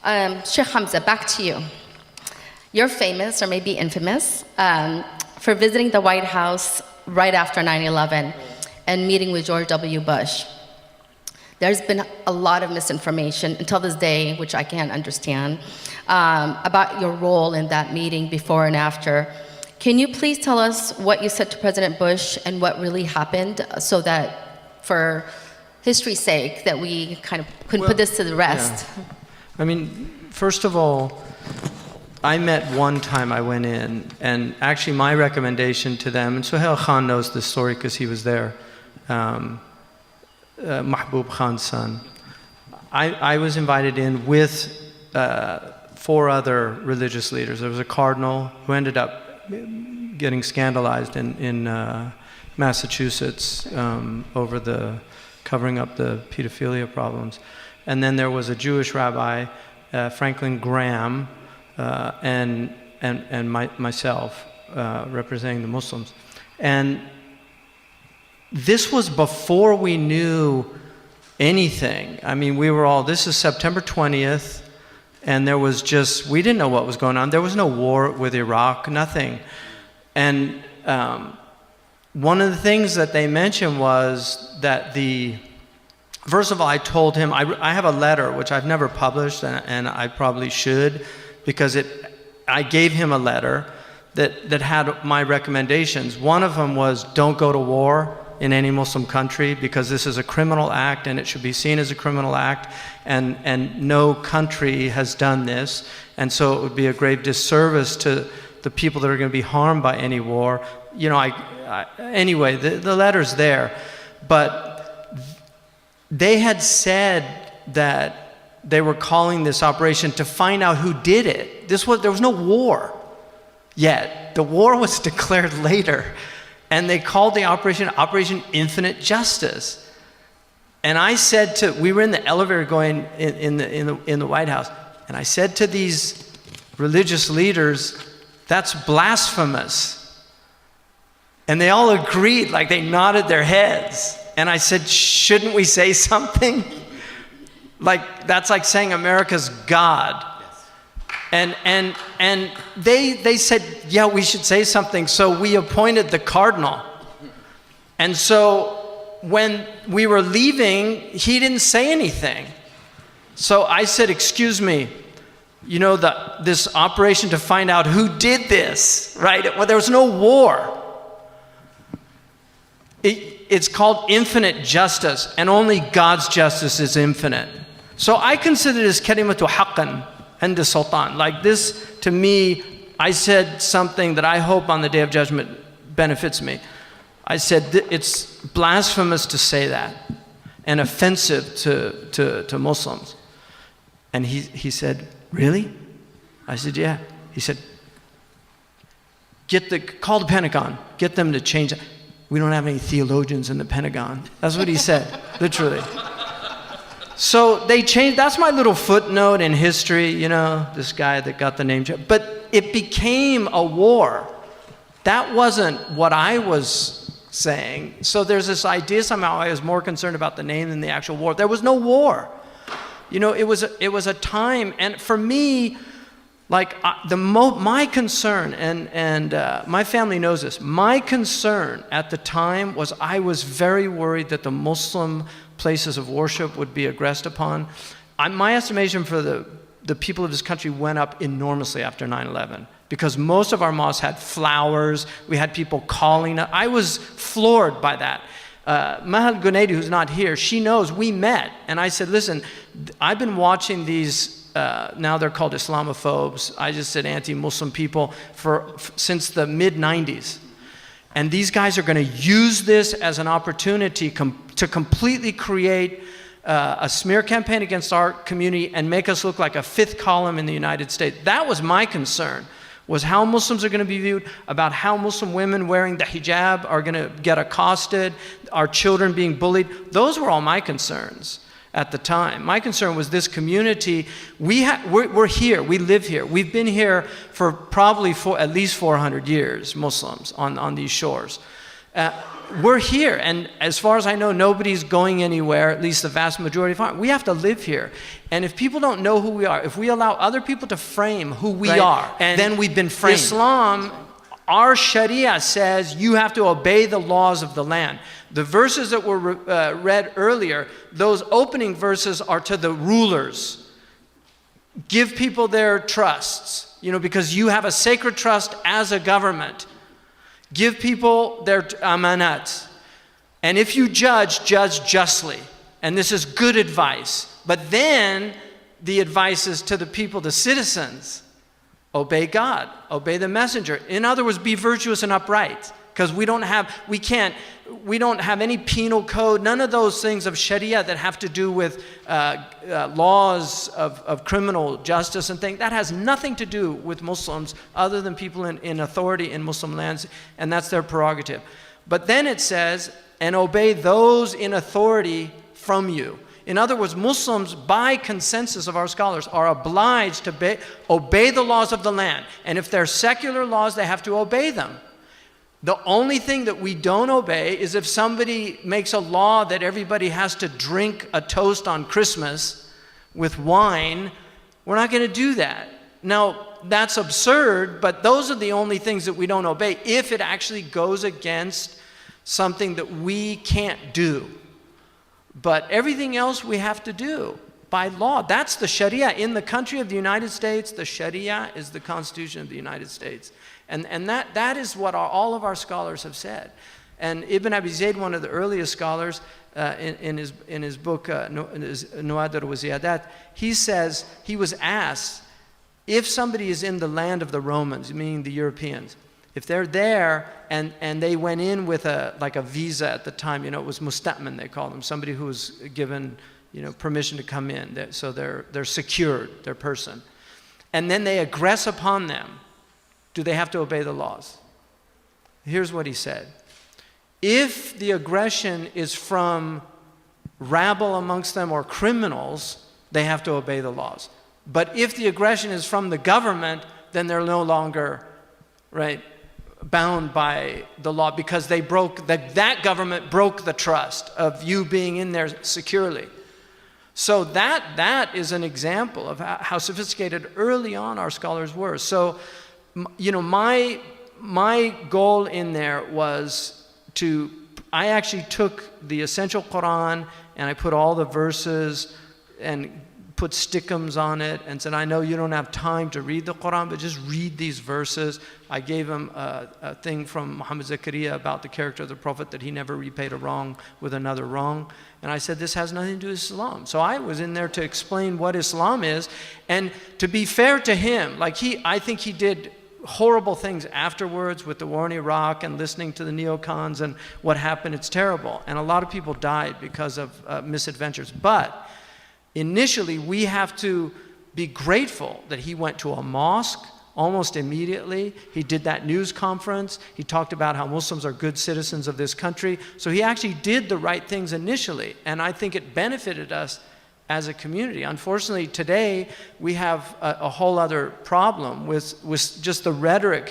Shaykh Hamza, back to you. You're famous, or maybe infamous, for visiting the White House right after 9/11 and meeting with George W. Bush. There's been a lot of misinformation until this day, which I can't understand, about your role in that meeting before and after. Can you please tell us what you said to President Bush and what really happened, so that, for history's sake, that we kind of couldn't put this to the rest? Yeah. I mean, first of all, I met one time I went in, and actually my recommendation to them, and Suhail Khan knows this story because he was there, Mahbub Khan's son. I was invited in with 4 other religious leaders. There was a cardinal who ended up getting scandalized in Massachusetts over the covering up the pedophilia problems. And then there was a Jewish rabbi, Franklin Graham, and myself, representing the Muslims. And this was before we knew anything. I mean, we were all, this is September 20th, and there was just, we didn't know what was going on. There was no war with Iraq, nothing. And one of the things that they mentioned was that first of all, I told him, I have a letter, which I've never published, and I probably should, because I gave him a letter that had my recommendations. One of them was, don't go to war in any Muslim country, because this is a criminal act and it should be seen as a criminal act, and no country has done this, and so it would be a grave disservice to the people that are going to be harmed by any war. You know, anyway, the letter's there, but they had said that they were calling this operation to find out who did it. There was no war yet. The war was declared later. And they called the operation Operation Infinite Justice. And I said we were in the elevator going in the White House, and I said to these religious leaders, that's blasphemous. And they all agreed, like they nodded their heads. And I said, shouldn't we say something? Like, that's like saying America's God. And they said, yeah, we should say something. So we appointed the cardinal. And so when we were leaving, he didn't say anything. So I said, excuse me, you know, this operation to find out who did this, right? Well, there was no war. It's called infinite justice, and only God's justice is infinite. So I consider this kalimatu haqqan and the sultan. Like this, to me, I said something that I hope on the Day of Judgment benefits me. I said it's blasphemous to say that, and offensive to Muslims. And he said, really? I said, yeah. He said, call the Pentagon, get them to change it. We don't have any theologians in the Pentagon. That's what he said, literally. So they changed, that's my little footnote in history, you know, this guy that got the name. But it became a war. That wasn't what I was saying. So there's this idea somehow I was more concerned about the name than the actual war. There was no war. You know, it was a time, and for me, like my concern, and my family knows this, my concern at the time was I was very worried that the Muslim places of worship would be aggressed upon. My estimation for the people of this country went up enormously after 9/11, because most of our mosques had flowers, we had people calling. I was floored by that. Mahal Gunaidi, who's not here, she knows, we met, and I said, listen, I've been watching these, now they're called Islamophobes, I just said anti-Muslim people, since the mid-90s. And these guys are going to use this as an opportunity to completely create a smear campaign against our community and make us look like a 5th column in the United States. That was my concern, was how Muslims are going to be viewed, about how Muslim women wearing the hijab are going to get accosted, our children being bullied. Those were all my concerns at the time. My concern was this community. We're here, we live here. We've been here for probably at least 400 years, Muslims, on these shores. we're here, and as far as I know, nobody's going anywhere, at least the vast majority of us. We have to live here. And if people don't know who we are, if we allow other people to frame who we are, and then we've been framed. Islam, our Sharia says you have to obey the laws of the land. The verses that were read earlier, those opening verses are to the rulers. Give people their trusts, because you have a sacred trust as a government. Give people their amanat. And if you judge justly. And this is good advice. But then the advice is to the people, the citizens. Obey God, obey the messenger. In other words, be virtuous and upright. Because we don't have any penal code, none of those things of Sharia that have to do with laws of criminal justice and things. That has nothing to do with Muslims other than people in authority in Muslim lands, and that's their prerogative. But then it says, and obey those in authority from you. In other words, Muslims, by consensus of our scholars, are obliged to obey the laws of the land. And if they're secular laws, they have to obey them. The only thing that we don't obey is if somebody makes a law that everybody has to drink a toast on Christmas with wine. We're not going to do that. Now, that's absurd, but those are the only things that we don't obey if it actually goes against something that we can't do. But everything else we have to do by law. That's the Sharia. In the country of the United States, the Sharia is the Constitution of the United States. And that is what all of our scholars have said. And Ibn Abi Zayd, one of the earliest scholars, in his book, Nuadar wa Ziyadat, he says, he was asked, if somebody is in the land of the Romans, meaning the Europeans, if they're there and they went in with like a visa at the time, it was musta'man, they called them, somebody who was given permission to come in, so they're secured, their person. And then they aggress upon them. Do they have to obey the laws? Here's what he said. If the aggression is from rabble amongst them or criminals, they have to obey the laws. But if the aggression is from the government, then they're no longer, bound by the law, because they that government broke the trust of you being in there securely. So that is an example of how sophisticated early on our scholars were. So, my goal in there was I actually took the essential Quran and I put all the verses and put stickums on it and said, I know you don't have time to read the Quran, but just read these verses. I gave him a thing from Muhammad Zakaria about the character of the Prophet, that he never repaid a wrong with another wrong. And I said, this has nothing to do with Islam. So I was in there to explain what Islam is. And to be fair to him, I think he did horrible things afterwards with the war in Iraq and listening to the neocons and what happened. It's terrible. And a lot of people died because of misadventures. But initially, we have to be grateful that he went to a mosque almost immediately. He did that news conference. He talked about how Muslims are good citizens of this country. So he actually did the right things initially. And I think it benefited us as a community. Unfortunately, today, we have a whole other problem with just the rhetoric